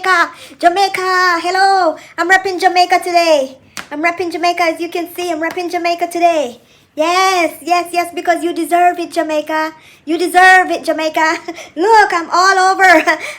Jamaica. Jamaica, hello. I'm repping Jamaica today. I'm repping Jamaica, as you can see. I'm repping Jamaica today. Yes, yes, yes, because you deserve it, Jamaica. You deserve it, Jamaica. Look, I'm all over.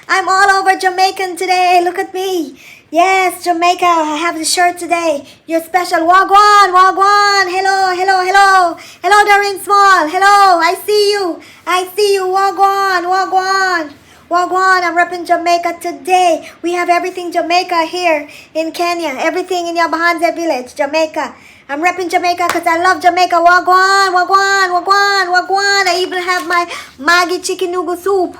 I'm all over Jamaican today. Look at me. Yes, Jamaica, I have the shirt today. You're special. Wagwan, wagwan. Hello, hello, hello. Hello, Doreen Small. Hello, I see you. I see you. Wagwan, wagwan. Wagwan, I'm repping Jamaica today. We have everything Jamaica here in Kenya. Everything in Yabahanze village, Jamaica. I'm repping Jamaica because I love Jamaica. Wagwan, wagwan, wagwan, wagwan. I even have my Maggi chicken noodle soup.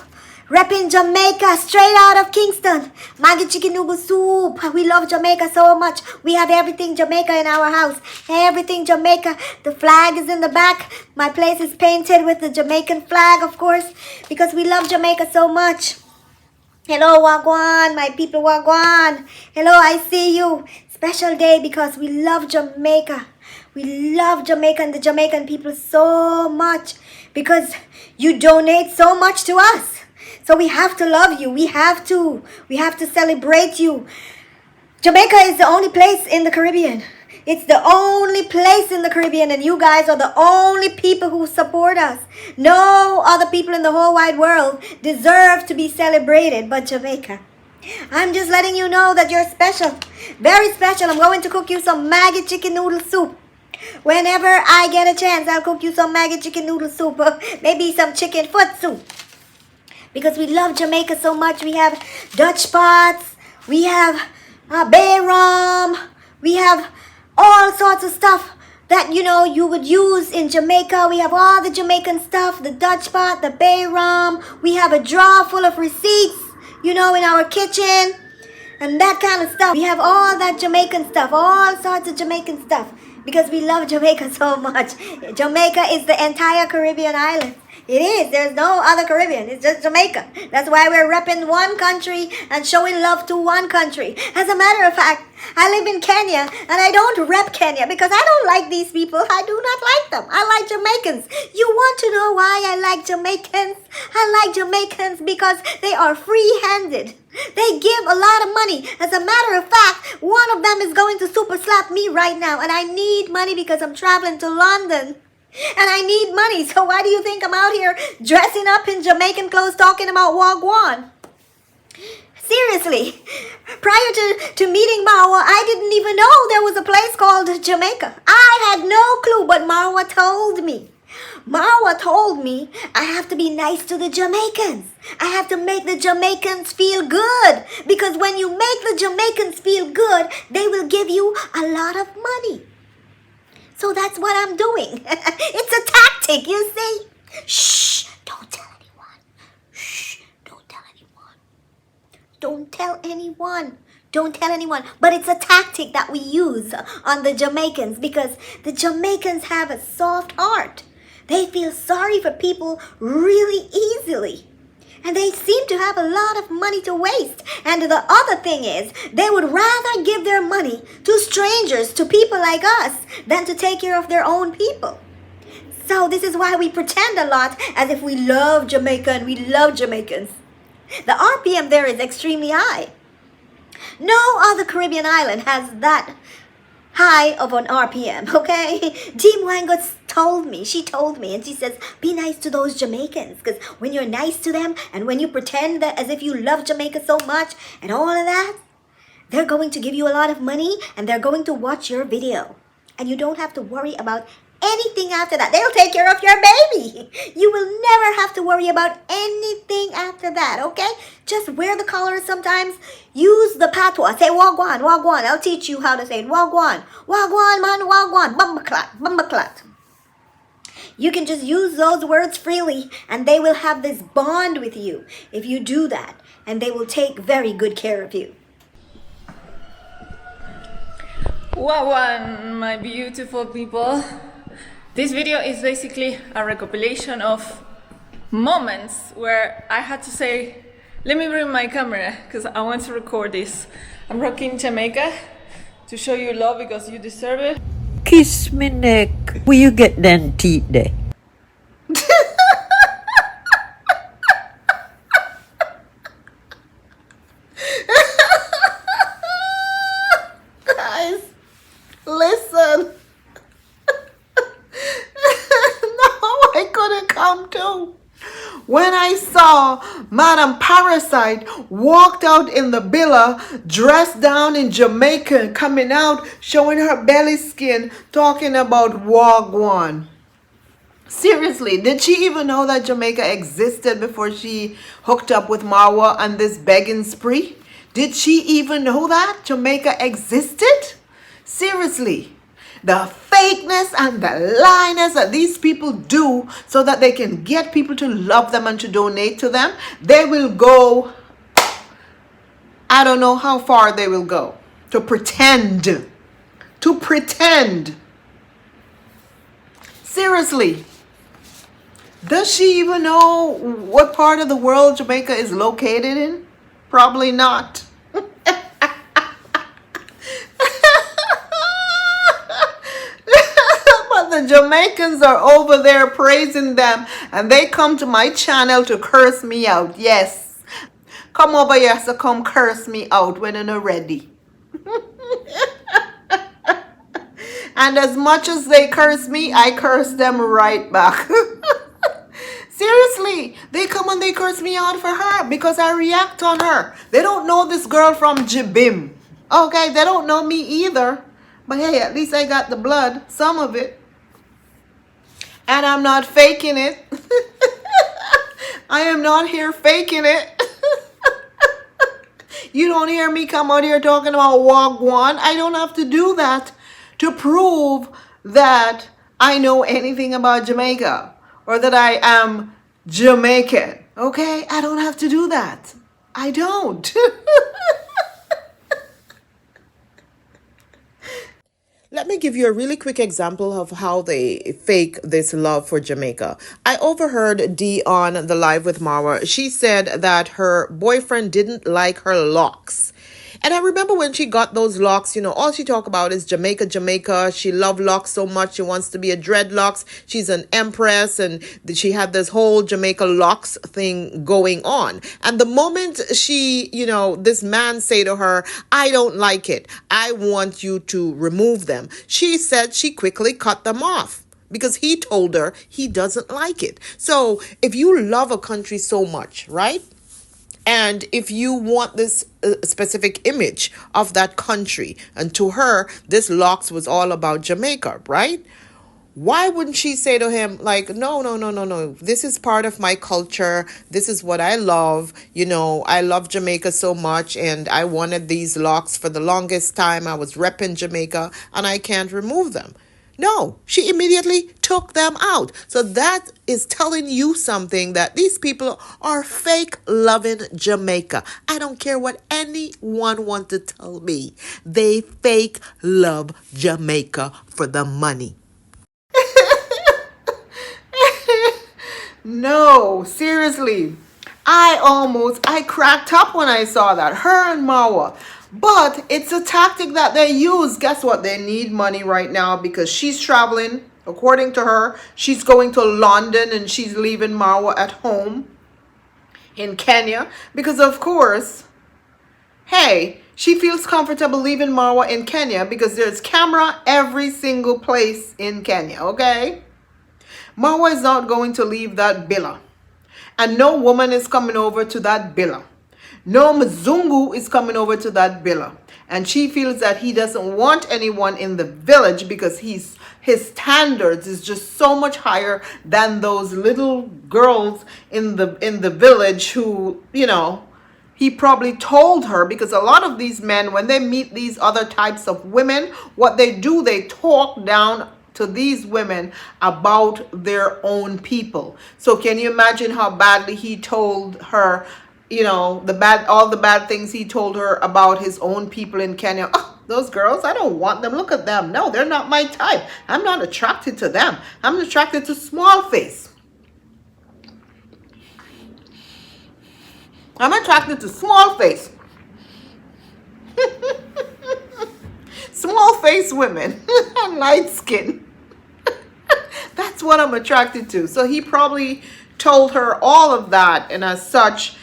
Repping Jamaica, straight out of Kingston. Maggi chicken noodle soup. We love Jamaica so much. We have everything Jamaica in our house. Everything Jamaica. The flag is in the back. My place is painted with the Jamaican flag, of course, because we love Jamaica so much. Hello, Wagwan, my people, Wagwan. Hello, I see you. Special day because we love Jamaica. We love Jamaica and the Jamaican people so much because you donate so much to us. So we have to love you. We have to celebrate you. Jamaica is the only place in the Caribbean. It's the only place in the Caribbean, and you guys are the only people who support us. No other people in the whole wide world deserve to be celebrated but Jamaica. I'm just letting you know that you're special. Very special. I'm going to cook you some Maggi chicken noodle soup. Whenever I get a chance, I'll cook you some Maggi chicken noodle soup. Maybe some chicken foot soup. Because we love Jamaica so much. We have Dutch pots. We have bay rum. We have all sorts of stuff that, you know, you would use in Jamaica. We have all the Jamaican stuff. The Dutch pot, the bay rum. We have a drawer full of receipts, you know, in our kitchen. And that kind of stuff. We have all that Jamaican stuff. All sorts of Jamaican stuff. Because we love Jamaica so much. Jamaica is the entire Caribbean island. It is. There's no other Caribbean. It's just Jamaica. That's why we're repping one country and showing love to one country. As a matter of fact, I live in Kenya and I don't rep Kenya because I don't like these people. I do not like them. I like Jamaicans. You want to know why I like Jamaicans? I like Jamaicans because they are free-handed. They give a lot of money. As a matter of fact, one of them is going to super slap me right now and I need money because I'm traveling to London. And I need money, so why do you think I'm out here dressing up in Jamaican clothes talking about Wagwan? Seriously, prior to meeting Marwa, I didn't even know there was a place called Jamaica. I had no clue, but Marwa told me. Marwa told me I have to be nice to the Jamaicans. I have to make the Jamaicans feel good. Because when you make the Jamaicans feel good, they will give you a lot of money. So that's what I'm doing. It's a tactic, you see. Shh, don't tell anyone. Shh, don't tell anyone. Don't tell anyone. Don't tell anyone. But it's a tactic that we use on the Jamaicans because the Jamaicans have a soft heart. They feel sorry for people really easily. And they seem to have a lot of money to waste. And the other thing is, they would rather give their money to strangers, to people like us, than to take care of their own people. So this is why we pretend a lot as if we love Jamaica and we love Jamaicans. The RPM there is extremely high. No other Caribbean island has that high of an RPM, okay? Dee Mwango told me, and she says, be nice to those Jamaicans, because when you're nice to them, and when you pretend that as if you love Jamaica so much, and all of that, they're going to give you a lot of money, and they're going to watch your video. And you don't have to worry about anything after that. They'll take care of your baby. You will never have to worry about anything after that, okay? Just wear the collar sometimes. Use the patois. Say wagwan, wagwan. I'll teach you how to say it. Wagwan. Wagwan, man, wagwan. Bumbaklat, bumbaklat. You can just use those words freely and they will have this bond with you if you do that. And they will take very good care of you. Wagwan, my beautiful people. This video is basically a recompilation of moments where I had to say, let me bring my camera because I want to record this. I'm rocking Jamaica to show you love because you deserve it. Kiss me neck. Will you get them teeth there? saw Madam Parasite walked out in the villa, dressed down in Jamaican, coming out, showing her belly skin, talking about Wagwan. Seriously, did she even know that Jamaica existed before she hooked up with Marwa on this begging spree? Did she even know that Jamaica existed? Seriously, the fakeness and the lioness that these people do so that they can get people to love them and to donate to them, they will go, I don't know how far they will go to pretend. To pretend. Seriously. Does she even know what part of the world Jamaica is located in? Probably not. But the Jamaicans are over there praising them, and they come to my channel to curse me out. Yes. Come over here so come curse me out when you're ready. And as much as they curse me, I curse them right back. Seriously, they come and they curse me out for her because I react on her. They don't know this girl from Jibim. Okay, they don't know me either. But hey, at least I got the blood, some of it. And I'm not faking it. I am not here faking it. You don't hear me come out here talking about Wagwan. I don't have to do that to prove that I know anything about Jamaica or that I am Jamaican. Okay? I don't have to do that. I don't. Let me give you a really quick example of how they fake this love for Jamaica. I overheard Dee on the live with Marwa. She said that her boyfriend didn't like her locks. And I remember when she got those locks, all she talk about is Jamaica, Jamaica. She loved locks so much. She wants to be a dreadlocks. She's an empress. And she had this whole Jamaica locks thing going on. And the moment she, this man say to her, I don't like it. I want you to remove them. She said she quickly cut them off, because he told her he doesn't like it. So if you love a country so much, right? And if you want this specific image of that country, and to her, this locks was all about Jamaica, right? Why wouldn't she say to him, like, no. This is part of my culture. This is what I love. I love Jamaica so much, and I wanted these locks for the longest time. I was repping Jamaica, and I can't remove them. No, she immediately took them out. So that is telling you something, that these people are fake loving Jamaica. I don't care what anyone wants to tell me. They fake love Jamaica for the money. No, seriously. I cracked up when I saw that. Her and Marwa. But it's a tactic that they use. Guess what? They need money right now because she's traveling. According to her, she's going to London and she's leaving Marwa at home in Kenya. Because of course, hey, she feels comfortable leaving Marwa in Kenya because there's camera every single place in Kenya, okay? Marwa is not going to leave that villa. And no woman is coming over to that villa. No Mzungu is coming over to that villa. And she feels that he doesn't want anyone in the village because his standards is just so much higher than those little girls in the village who, he probably told her, because a lot of these men, when they meet these other types of women, what they do, they talk down to these women about their own people. So can you imagine how badly he told her, all the bad things he told her about his own people in Kenya? Oh, those girls, I don't want them. Look at them. No, they're not my type. I'm not attracted to them. I'm attracted to small face. I'm attracted to small face. Small face women and light skin. That's what I'm attracted to. So he probably told her all of that, and as such,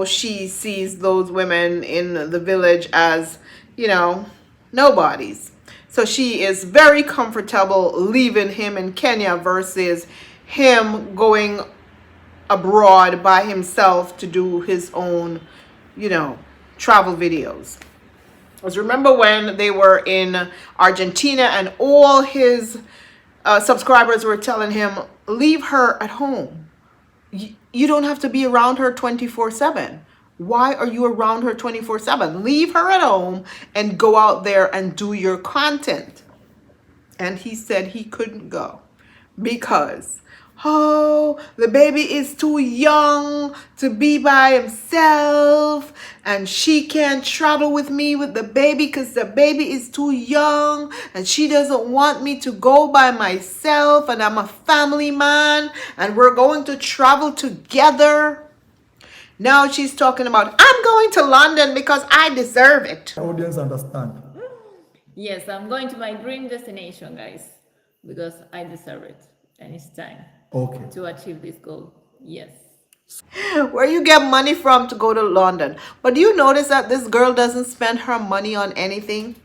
she sees those women in the village as, nobodies. So she is very comfortable leaving him in Kenya versus him going abroad by himself to do his own, travel videos. Because remember when they were in Argentina and all his subscribers were telling him, leave her at home. You don't have to be around her 24/7. Why are you around her 24/7? Leave her at home and go out there and do your content. And he said he couldn't go because, oh, the baby is too young to be by himself, and she can't travel with me with the baby because the baby is too young, and she doesn't want me to go by myself, and I'm a family man, and we're going to travel together. Now she's talking about, I'm going to London because I deserve it. Audience understand. Yes, I'm going to my dream destination, guys, because I deserve it. And it's time to achieve this goal. Yes. Where you get money from to go to London. But do you notice that this girl doesn't spend her money on anything?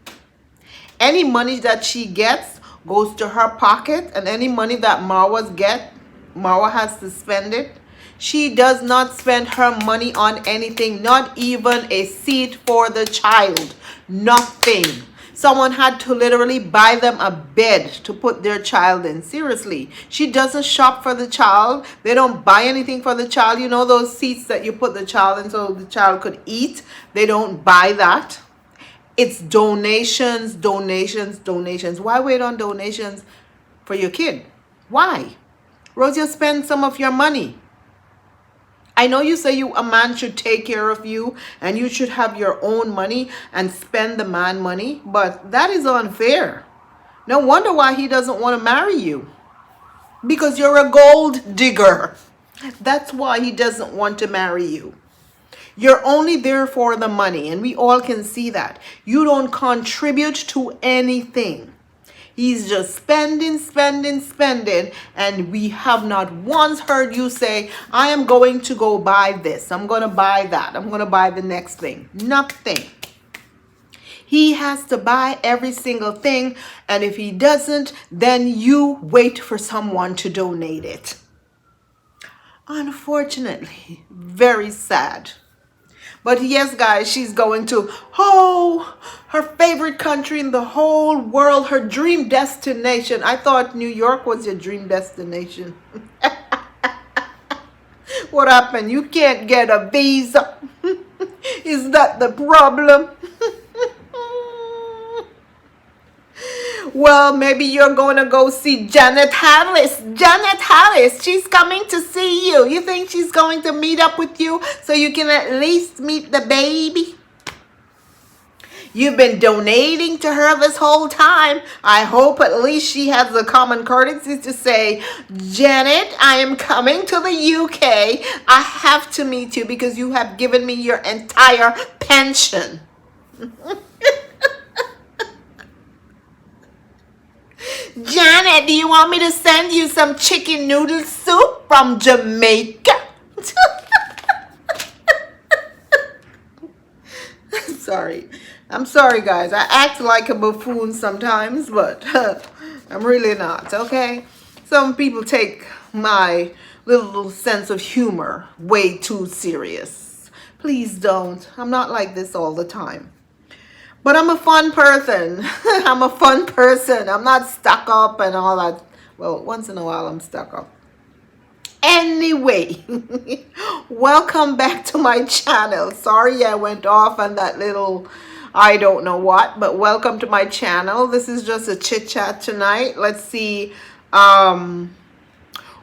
Any money that she gets goes to her pocket, and any money that Marwa has to spend it. She does not spend her money on anything, not even a seat for the child. Nothing. Someone had to literally buy them a bed to put their child in. Seriously. She doesn't shop for the child. They don't buy anything for the child. You know those seats that you put the child in so the child could eat? They don't buy that. It's donations, donations, donations. Why wait on donations for your kid? Why? Rocio, spend some of your money. I know you say a man should take care of you and you should have your own money and spend the man money, but that is unfair. No wonder why he doesn't want to marry you. Because you're a gold digger. That's why he doesn't want to marry you. You're only there for the money, and we all can see that. You don't contribute to anything. He's just spending, spending, spending, and we have not once heard you say, I am going to go buy this, I'm going to buy that, I'm going to buy the next thing. Nothing. He has to buy every single thing, and if he doesn't, then you wait for someone to donate it. Unfortunately, very sad. But yes, guys, she's going to, her favorite country in the whole world, her dream destination. I thought New York was your dream destination. What happened? You can't get a visa. Is that the problem? Well, maybe you're going to go see Janet Harris. Janet Harris, she's coming to see you. You think she's going to meet up with you so you can at least meet the baby? You've been donating to her this whole time. I hope at least she has the common courtesy to say, Janet, I am coming to the UK. I have to meet you because you have given me your entire pension. Janet, do you want me to send you some chicken noodle soup from Jamaica? I'm sorry, guys. I act like a buffoon sometimes, but I'm really not, okay? Some people take my little sense of humor way too serious. Please don't. I'm not like this all the time. But I'm a fun person. I'm a fun person. I'm not stuck up and all that. Well, once in a while I'm stuck up. Anyway, welcome back to my channel. Sorry I went off on that little, I don't know what, but welcome to my channel. This is just a chit chat tonight. Let's see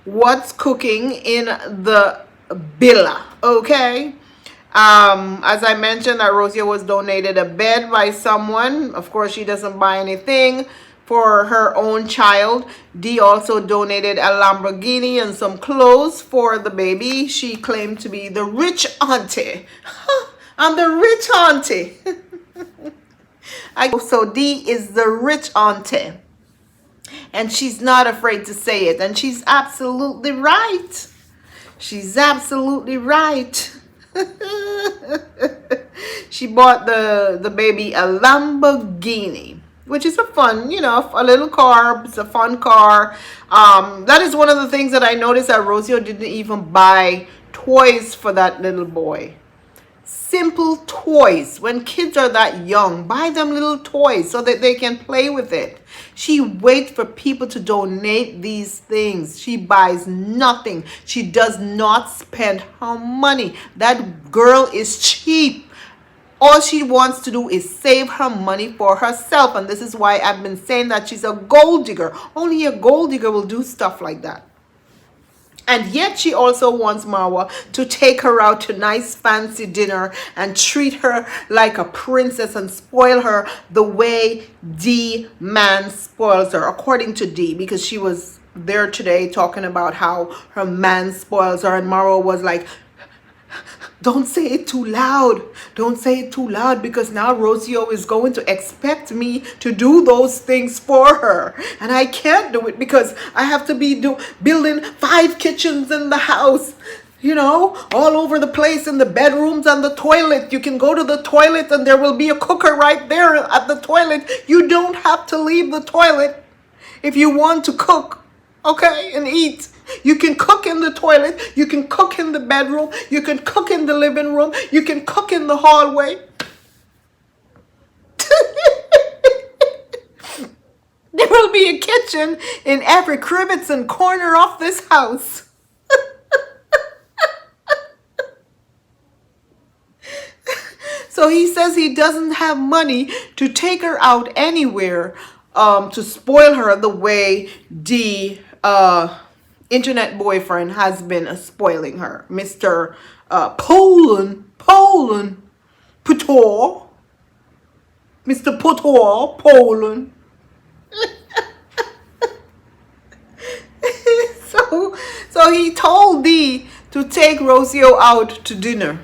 what's cooking in the villa, okay? As I mentioned, Rocio was donated a bed by someone. Of course, she doesn't buy anything for her own child. Dee also donated a Lamborghini and some clothes for the baby. She claimed to be the rich auntie. I'm the rich auntie. So Dee is the rich auntie. And she's not afraid to say it. And she's absolutely right. She's absolutely right. She bought the baby a Lamborghini. which is a fun, a little car. It's a fun car. That is one of the things that I noticed that Rocio didn't even buy toys for that little boy. Simple toys. When kids are that young, buy them little toys so that they can play with it. She waits for people to donate these things. She buys nothing. She does not spend her money. That girl is cheap. All she wants to do is save her money for herself. And this is why I've been saying that she's a gold digger. Only a gold digger will do stuff like that. And yet she also wants Marwa to take her out to nice fancy dinner and treat her like a princess and spoil her the way Dee man spoils her, according to Dee, because she was there today talking about how her man spoils her, and Marwa was like, don't say it too loud. Don't say it too loud, because now Rocio is going to expect me to do those things for her. And I can't do it because I have to be building 5 kitchens in the house. All over the place, in the bedrooms and the toilet. You can go to the toilet and there will be a cooker right there at the toilet. You don't have to leave the toilet if you want to cook, okay, and eat. You can cook in the toilet, you can cook in the bedroom, you can cook in the living room, you can cook in the hallway. There will be a kitchen in every crevice and corner of this house. So he says he doesn't have money to take her out anywhere to spoil her the way Dee internet boyfriend has been spoiling her, Mr. Poland, Putor, Mr. Putor, Poland. So he told Dee to take Rocio out to dinner.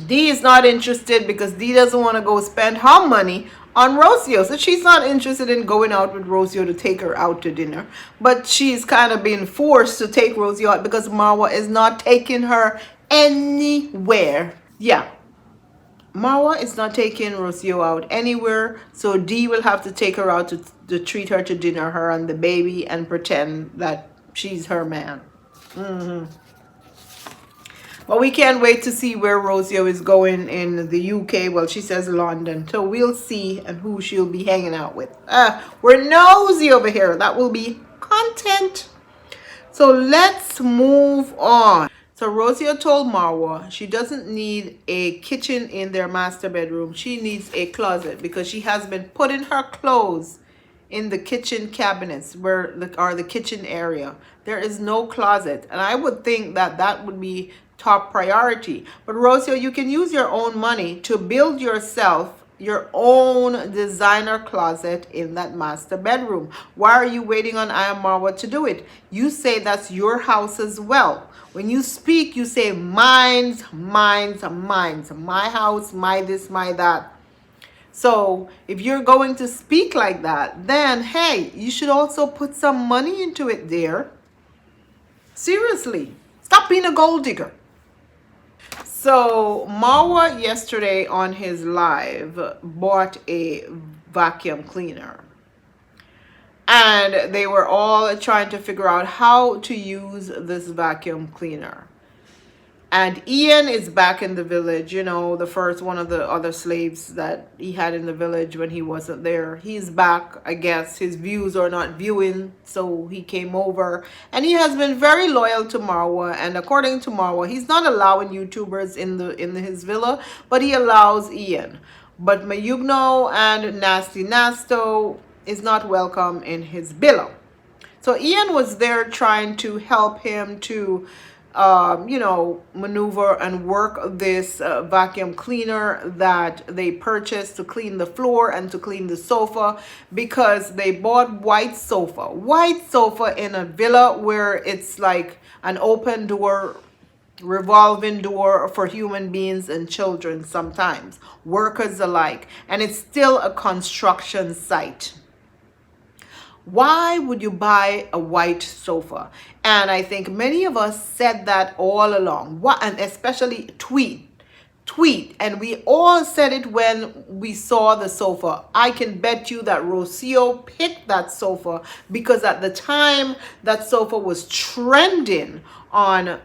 Dee is not interested because Dee doesn't want to go spend her money on Rocio. So she's not interested in going out with Rocio to take her out to dinner. But she's kind of being forced to take Rocio out because Marwa is not taking her anywhere. Yeah. Marwa is not taking Rocio out anywhere. So Dee will have to take her out to treat her to dinner, her and the baby, and pretend that she's her man. But we can't wait to see where Rocio is going in the UK. Well, she says London. So we'll see and who she'll be hanging out with. We're nosy over here. That will be content. So let's move on. So Rocio told Marwa she doesn't need a kitchen in their master bedroom. She needs a closet because she has been putting her clothes in the kitchen cabinets where the kitchen area. There is no closet. And I would think that that would be top priority. But Rocio, you can use your own money to build yourself your own designer closet in that master bedroom. Why are you waiting on Iammarwa to do it? You say that's your house as well. When you speak, you say mine's, mine's, mine's. My house, my this, my that. So if you're going to speak like that, then hey, you should also put some money into it, dear. Seriously, stop being a gold digger. So Marwa yesterday on his live bought a vacuum cleaner. And they were all trying to figure out how to use this vacuum cleaner. And Ian is back in the village, the first one of the other slaves that he had in the village when he wasn't there. He's back, I guess. His views are not viewing, so he came over. And he has been very loyal to Marwa. And according to Marwa, he's not allowing YouTubers in his villa, but he allows Ian. But Mayugno and Nasty Nasto is not welcome in his villa. So Ian was there trying to help him to maneuver and work this vacuum cleaner that they purchased to clean the floor and to clean the sofa, because they bought white sofa in a villa where it's like an open door, revolving door for human beings and children, sometimes workers alike, and it's still a construction site. Why would you buy a white sofa? And I think many of us said that all along. And especially tweet, and we all said it when we saw the sofa. I can bet you that Rocio picked that sofa because at the time that sofa was trending on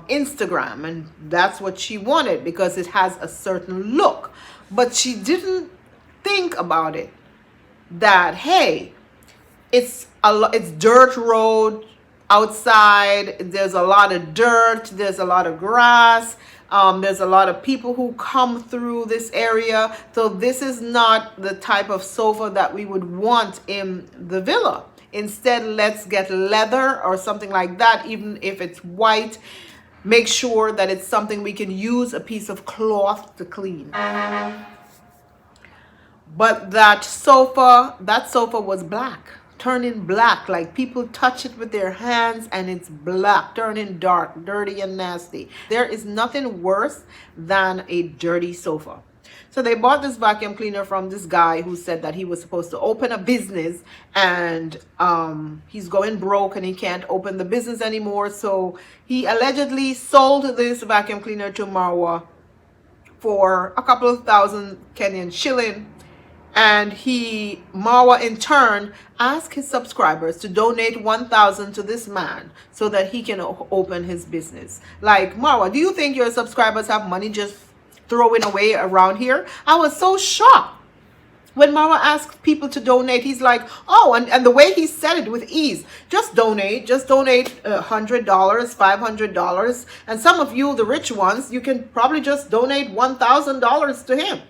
Instagram, and that's what she wanted because it has a certain look. But she didn't think about it that, hey, it's dirt road outside, there's a lot of dirt, there's a lot of grass, there's a lot of people who come through this area. So this is not the type of sofa that we would want in the villa. Instead, let's get leather or something like that, even if it's white. Make sure that it's something we can use a piece of cloth to clean. But that sofa was black, turning black, like people touch it with their hands and it's black, turning dark, dirty and nasty. There is nothing worse than a dirty sofa. So they bought this vacuum cleaner from this guy who said that he was supposed to open a business, and he's going broke and he can't open the business anymore. So he allegedly sold this vacuum cleaner to Marwa for a couple of thousand Kenyan shilling. And Marwa in turn asked his subscribers to donate 1,000 to this man so that he can open his business. Like, Marwa, do you think your subscribers have money just throwing away around here? I was so shocked when Marwa asked people to donate. He's like, oh, and the way he said it with ease, just donate $100, $500. And some of you, the rich ones, you can probably just donate $1,000 to him.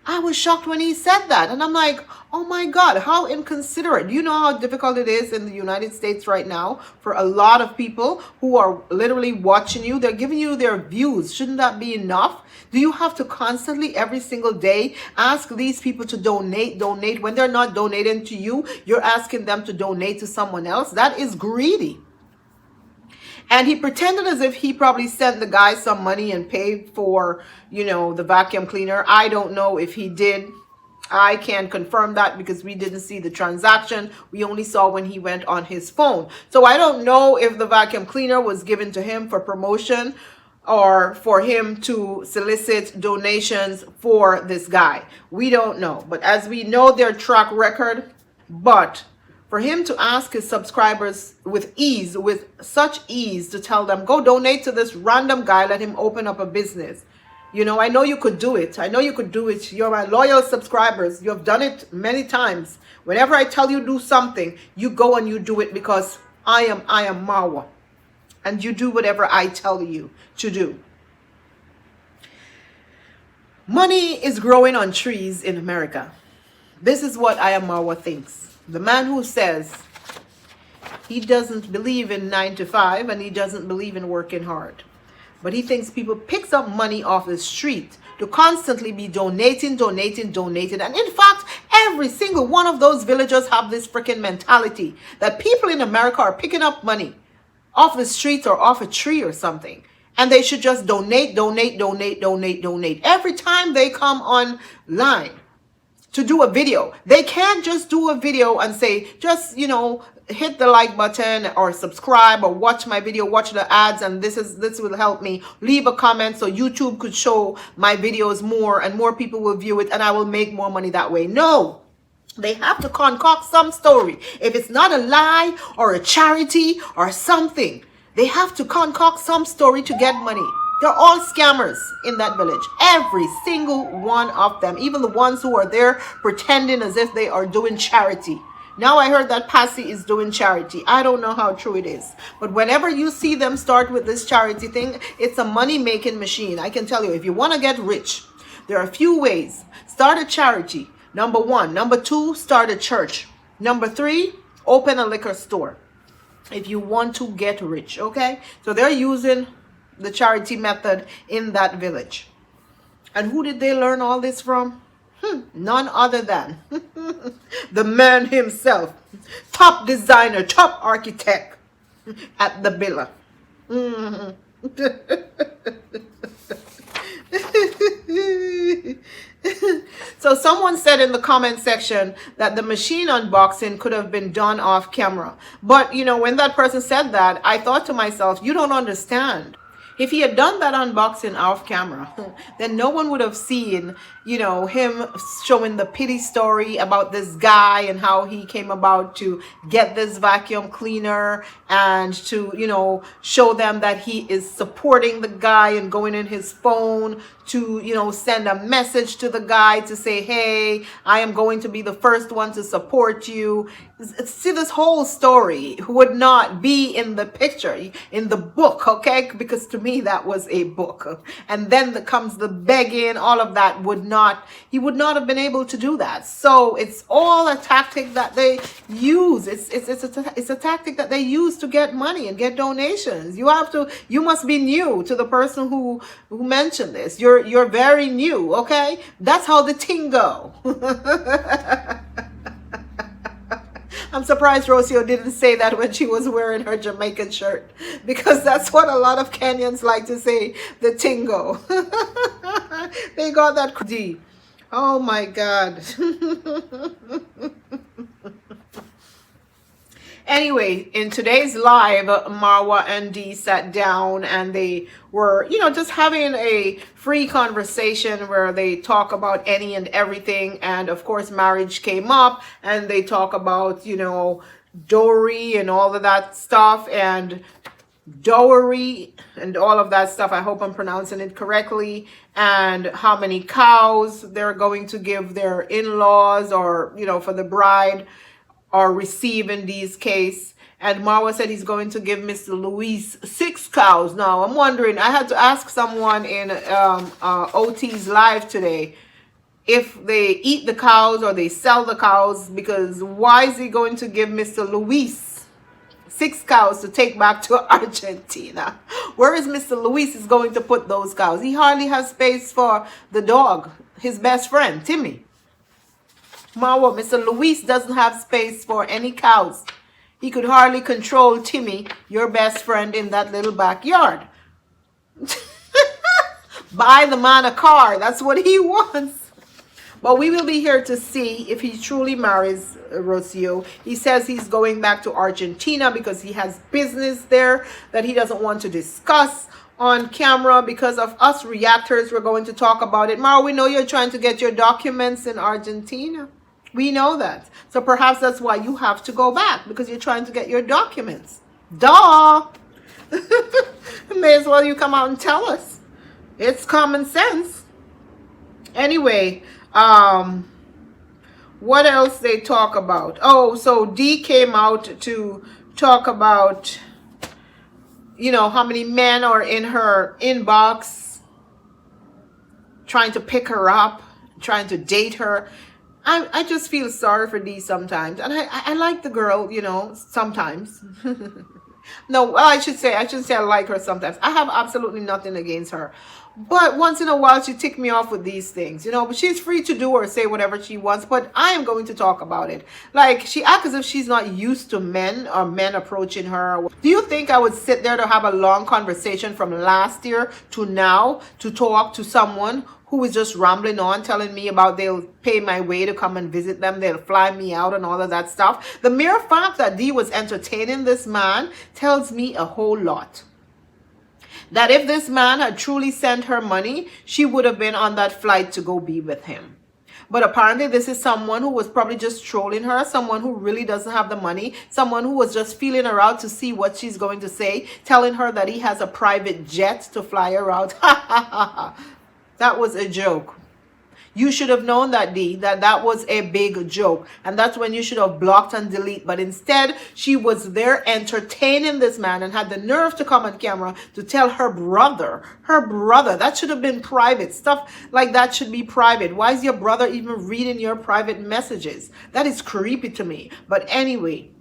I was shocked when he said that. And I'm like, oh my God, how inconsiderate. Do you know how difficult it is in the United States right now for a lot of people who are literally watching you? They're giving you their views. Shouldn't that be enough? Do you have to constantly, every single day, ask these people to donate? When they're not donating to you, you're asking them to donate to someone else? That is greedy. And he pretended as if he probably sent the guy some money and paid for, the vacuum cleaner. I don't know if he did. I can't confirm that because we didn't see the transaction. We only saw when he went on his phone. So I don't know if the vacuum cleaner was given to him for promotion or for him to solicit donations for this guy. We don't know. But as we know their track record, but for him to ask his subscribers with such ease to tell them, go donate to this random guy, let him open up a business. I know you could do it. You're my loyal subscribers. You have done it many times. Whenever I tell you do something, you go and you do it because I am Marwa. And you do whatever I tell you to do. Money is growing on trees in America. This is what Iammarwa thinks. The man who says he doesn't believe in 9 to 5 and he doesn't believe in working hard. But he thinks people picks up money off the street to constantly be donating. And in fact, every single one of those villagers have this freaking mentality that people in America are picking up money off the streets or off a tree or something. And they should just donate. Every time they come online to do a video, they can't just do a video and say, just, hit the like button or subscribe or watch my video, watch the ads, and this will help me. Leave a comment so YouTube could show my videos more and more people will view it and I will make more money that way. No, they have to concoct some story. If it's not a lie or a charity or something, they have to concoct some story to get money. They're all scammers in that village. Every single one of them. Even the ones who are there pretending as if they are doing charity. Now I heard that Passy is doing charity. I don't know how true it is. But whenever you see them start with this charity thing, it's a money-making machine. I can tell you, if you want to get rich, there are a few ways. Start a charity. Number 1. Number 2, start a church. Number 3, open a liquor store. If you want to get rich, okay? So they're using the charity method in that village. And who did they learn all this from? None other than the man himself, top designer, top architect at the villa. So someone said in the comment section that the machine unboxing could have been done off camera. But when that person said that, I thought to myself, you don't understand. If he had done that unboxing off camera, then no one would have seen, you know, him showing the pity story about this guy and how he came about to get this vacuum cleaner, and to, you know, show them that he is supporting the guy and going in his phone to, you know, send a message to the guy to say, hey, I am going to be the first one to support you. See, this whole story would not be in the picture, in the book, okay? Because to me, that was a book. And then comes the begging, all of that he would not have been able to do that. So it's all a tactic that they use. It's a tactic that they use to get money and get donations. You must be new to the person who mentioned this. You're very new, okay? That's how the thing go. I'm surprised Rocio didn't say that when she was wearing her Jamaican shirt, because that's what a lot of Kenyans like to say, the tingo. They got that deep. Oh my God. Anyway, in today's live, Marwa and Dee sat down and they were, you know, just having a free conversation where they talk about any and everything. And of course, marriage came up and they talk about, you know, dowry and all of that stuff, and dowry and all of that stuff. I hope I'm pronouncing it correctly. And how many cows they're going to give their in-laws, or, you know, for the bride, or receive in these case. And Marwa said he's going to give Mr. Luis 6 cows. Now, I'm wondering, I had to ask someone in OT's live today if they eat the cows or they sell the cows, because why is he going to give Mr. Luis 6 cows to take back to Argentina? Where is Mr. Luis is going to put those cows? He hardly has space for the dog, his best friend, Timmy. Marwa, Mr. Luis doesn't have space for any cows. He could hardly control Timmy, your best friend, in that little backyard. Buy the man a car. That's what he wants. But we will be here to see if he truly marries Rocio. He says he's going back to Argentina because he has business there that he doesn't want to discuss on camera. Because of us reactors, we're going to talk about it. Marwa, we know you're trying to get your documents in Argentina. We know that. So perhaps that's why you have to go back, because you're trying to get your documents. Duh! May as well you come out and tell us. It's common sense. Anyway, what else they talk about? Oh, so Dee came out to talk about, you know, how many men are in her inbox trying to pick her up, trying to date her. I just feel sorry for Dee sometimes. And I like the girl, you know, sometimes. No, well, I shouldn't say I like her sometimes. I have absolutely nothing against her. But once in a while, she tick me off with these things, you know. But she's free to do or say whatever she wants. But I am going to talk about it. Like, she acts as if she's not used to men or men approaching her. Do you think I would sit there to have a long conversation from last year to now to talk to someone who was just rambling on, telling me about they'll pay my way to come and visit them, they'll fly me out and all of that stuff? The mere fact that Dee was entertaining this man tells me a whole lot. That if this man had truly sent her money, she would have been on that flight to go be with him. But apparently this is someone who was probably just trolling her, someone who really doesn't have the money, someone who was just feeling her out to see what she's going to say, telling her that he has a private jet to fly her out. Ha ha ha ha. That was a joke. You should have known that, Dee, that was a big joke. And that's when you should have blocked and delete. But instead, she was there entertaining this man and had the nerve to come on camera to tell her brother, that should have been private. Stuff like that should be private. Why is your brother even reading your private messages? That is creepy to me. But anyway,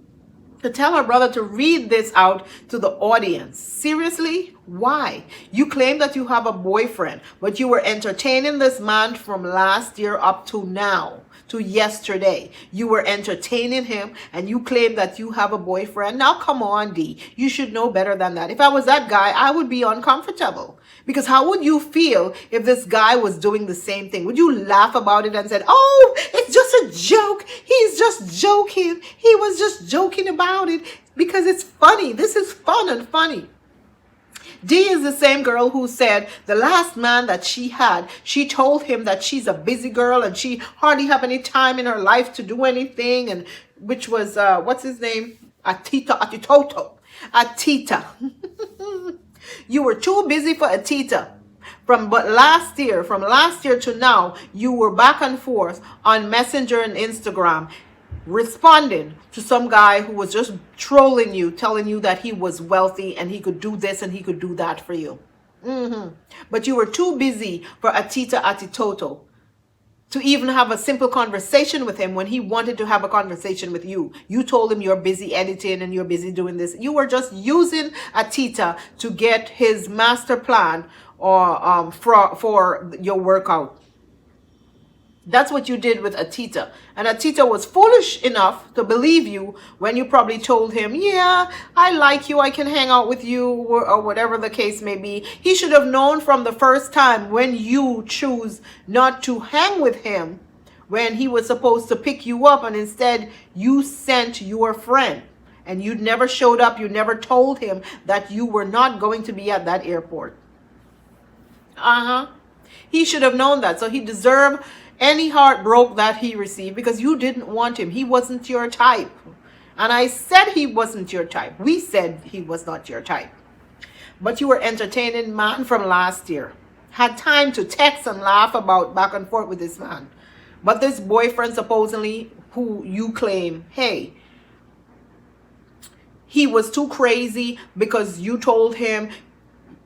to tell her brother to read this out to the audience. Seriously? Why? You claim that you have a boyfriend, but you were entertaining this man from last year up to now, to yesterday. You were entertaining him and you claim that you have a boyfriend. Now come on, Dee. You should know better than that. If I was that guy, I would be uncomfortable. Because how would you feel if this guy was doing the same thing? Would you laugh about it and say, oh, it's just a joke. He's just joking. He was just joking about it because it's funny. This is fun and funny. Dee is the same girl who said the last man that she had, she told him that she's a busy girl and she hardly have any time in her life to do anything, and which was what's his name? Atita. You were too busy for Atita. From last year to now, you were back and forth on Messenger and Instagram, responding to some guy who was just trolling you, telling you that he was wealthy and he could do this and he could do that for you. But you were too busy for Atita Atitoto to even have a simple conversation with him when he wanted to have a conversation with you. You told him you're busy editing and you're busy doing this. You were just using Atita to get his master plan or for your workout. That's what you did with Atita. And Atita was foolish enough to believe you when you probably told him, yeah, I like you, I can hang out with you, or whatever the case may be. He should have known from the first time when you choose not to hang with him, when he was supposed to pick you up, and instead you sent your friend. And you never showed up, you never told him that you were not going to be at that airport. He should have known that. So he deserved any heartbreak that he received because you didn't want him. He wasn't your type. And I said he wasn't your type. We said he was not your type. But you were entertaining man from last year. Had time to text and laugh about back and forth with this man. But this boyfriend supposedly, who you claim, hey, he was too crazy because you told him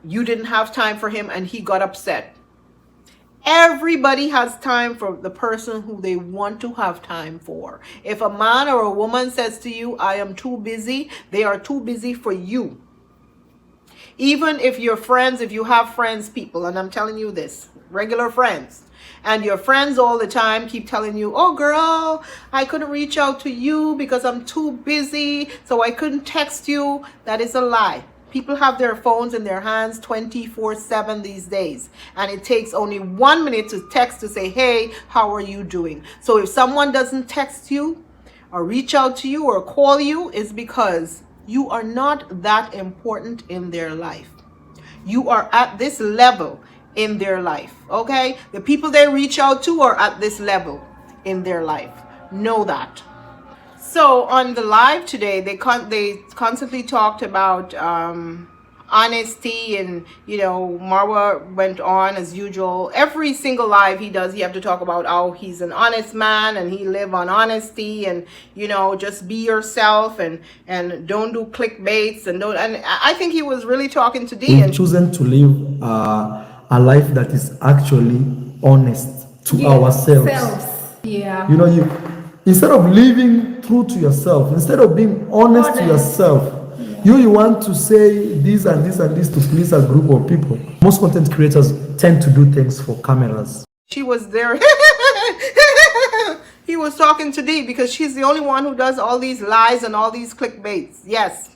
you didn't have time for him and he got upset. Everybody has time for the person who they want to have time for. If a man or a woman says to you, I am too busy, they are too busy for you. Even if you're friends, if you have friends, people, and I'm telling you this, regular friends, and your friends all the time keep telling you, oh girl, I couldn't reach out to you because I'm too busy, so I couldn't text you. That is a lie. People have their phones in their hands 24/7 these days. And it takes only 1 minute to text to say, hey, how are you doing? So if someone doesn't text you or reach out to you or call you, it's because you are not that important in their life. You are at this level in their life, okay? The people they reach out to are at this level in their life. Know that. So on the live today, they constantly talked about honesty, and you know, Marwa went on as usual. Every single live he does, he have to talk about how he's an honest man and he live on honesty, and you know, just be yourself and don't do clickbaits and don't. And I think he was really talking to Dee. We've chosen to live a life that is actually honest to ourselves. Yeah. You know, instead of living true to yourself, instead of being honest to yourself, you want to say this and this and this to please a group of people. Most content creators tend to do things for cameras. She was there. He was talking to Dee because she's the only one who does all these lies and all these clickbaits. Yes,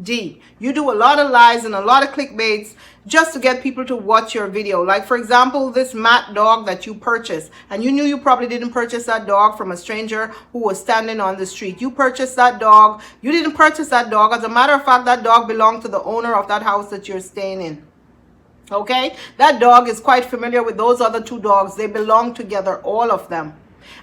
Dee, you do a lot of lies and a lot of clickbaits just to get people to watch your video. Like, for example, this mat dog that you purchased, and you knew you probably didn't purchase that dog from a stranger who was standing on the street. You purchased that dog. You didn't purchase that dog. As a matter of fact, that dog belonged to the owner of that house that you're staying in. Okay? That dog is quite familiar with those other two dogs. They belong together, all of them.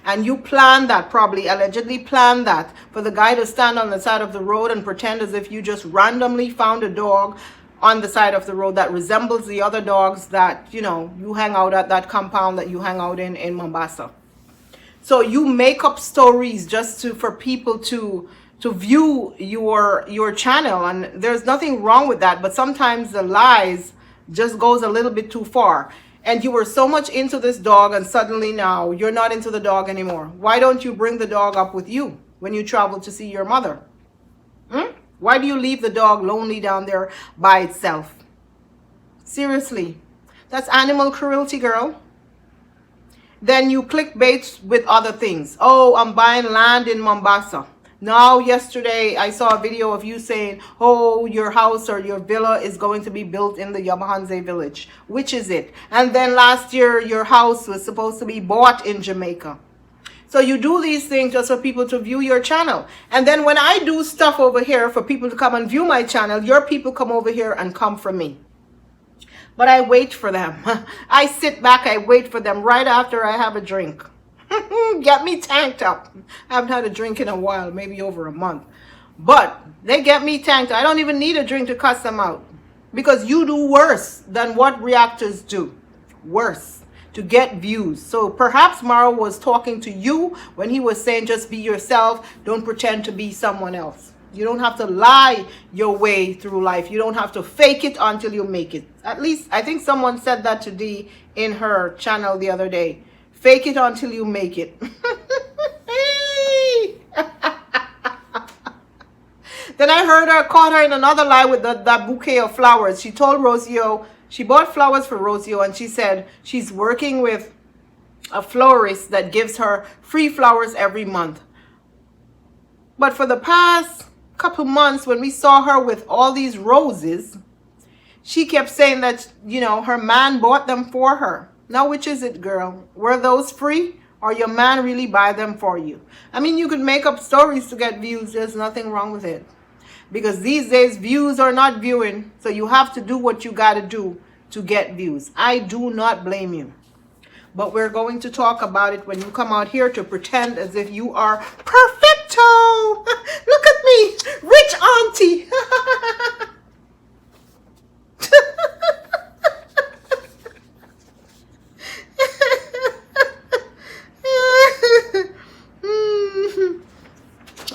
And you planned that, probably allegedly planned that, for the guy to stand on the side of the road and pretend as if you just randomly found a dog on the side of the road that resembles the other dogs that, you know, you hang out at, that compound that you hang out in Mombasa. So you make up stories just for people to view your channel, and there's nothing wrong with that, but sometimes the lies just goes a little bit too far. And you were so much into this dog, and suddenly now you're not into the dog anymore. Why don't you bring the dog up with you when you travel to see your mother? Why do you leave the dog lonely down there by itself? Seriously, that's animal cruelty, girl. Then you clickbait with other things. Oh, I'm buying land in Mombasa. Now, yesterday, I saw a video of you saying, oh, your house or your villa is going to be built in the Yabahanze village. Which is it? And then last year, your house was supposed to be bought in Jamaica. So you do these things just for people to view your channel. And then when I do stuff over here for people to come and view my channel, your people come over here and come for me. But I wait for them. I sit back, I wait for them right after I have a drink. Get me tanked up. I haven't had a drink in a while, maybe over a month. But they get me tanked. I don't even need a drink to cuss them out. Because you do worse than what reactors do. Worse. To get views. So perhaps Marwa was talking to you when he was saying just be yourself. Don't pretend to be someone else. You don't have to lie your way through life. You don't have to fake it until you make it. At least I think someone said that to Dee in her channel the other day. Fake it until you make it. Then I heard her, caught her in another lie with that bouquet of flowers. She told Rocio, she bought flowers for Rocio, and she said she's working with a florist that gives her free flowers every month. But for the past couple months, when we saw her with all these roses, she kept saying that, you know, her man bought them for her. Now, which is it, girl? Were those free? Or your man really buy them for you? I mean, you could make up stories to get views. There's nothing wrong with it. Because these days, views are not viewing. So you have to do what you got to do to get views. I do not blame you. But we're going to talk about it when you come out here to pretend as if you are perfecto. Look at me, rich auntie.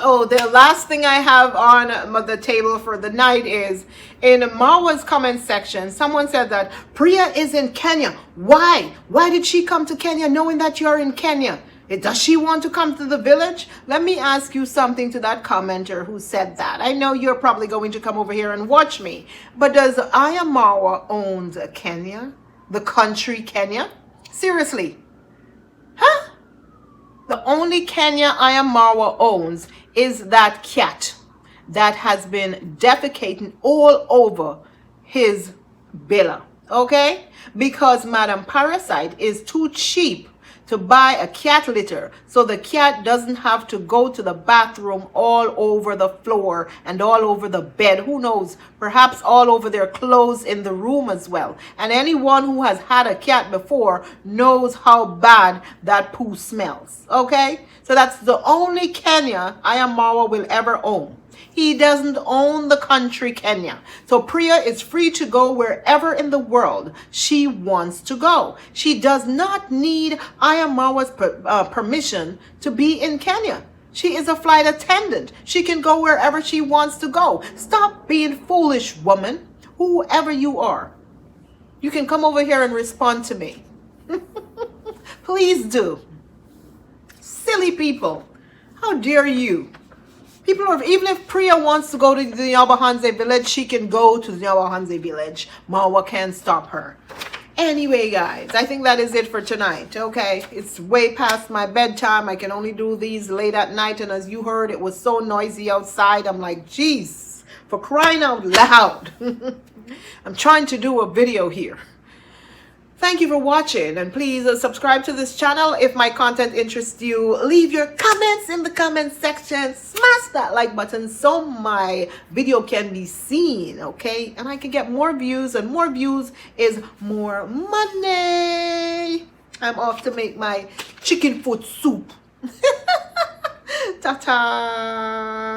Oh, the last thing I have on the table for the night is in Marwa's comment section. Someone said that Priya is in Kenya. Why? Why did she come to Kenya knowing that you're in Kenya? Does she want to come to the village? Let me ask you something to that commenter who said that. I know you're probably going to come over here and watch me. But does Iammarwa own Kenya? The country Kenya? Seriously? Huh? The only Kenya Iammarwa owns is that cat that has been defecating all over his villa, okay? Because Madam Parasite is too cheap to buy a cat litter, so the cat doesn't have to go to the bathroom all over the floor and all over the bed. Who knows? Perhaps all over their clothes in the room as well. And anyone who has had a cat before knows how bad that poo smells, okay? So that's the only Kenya Iammarwa will ever own. He doesn't own the country Kenya. So Priya is free to go wherever in the world she wants to go. She does not need Iammarwa's permission to be in Kenya. She is a flight attendant. She can go wherever she wants to go. Stop being foolish, woman. Whoever you are. You can come over here and respond to me. Please do. Silly people. How dare you? People are, even if Priya wants to go to the Nyabahanze village, she can go to the Nyabahanze village. Marwa can't stop her. Anyway, guys, I think that is it for tonight, okay? It's way past my bedtime. I can only do these late at night, and as you heard, it was so noisy outside. I'm like, jeez, for crying out loud. I'm trying to do a video here. Thank you for watching, and please subscribe to this channel if my content interests you. Leave your comments in the comment section. Smash that like button so my video can be seen, okay? And I can get more views, and more views is more money. I'm off to make my chicken foot soup. Ta-ta.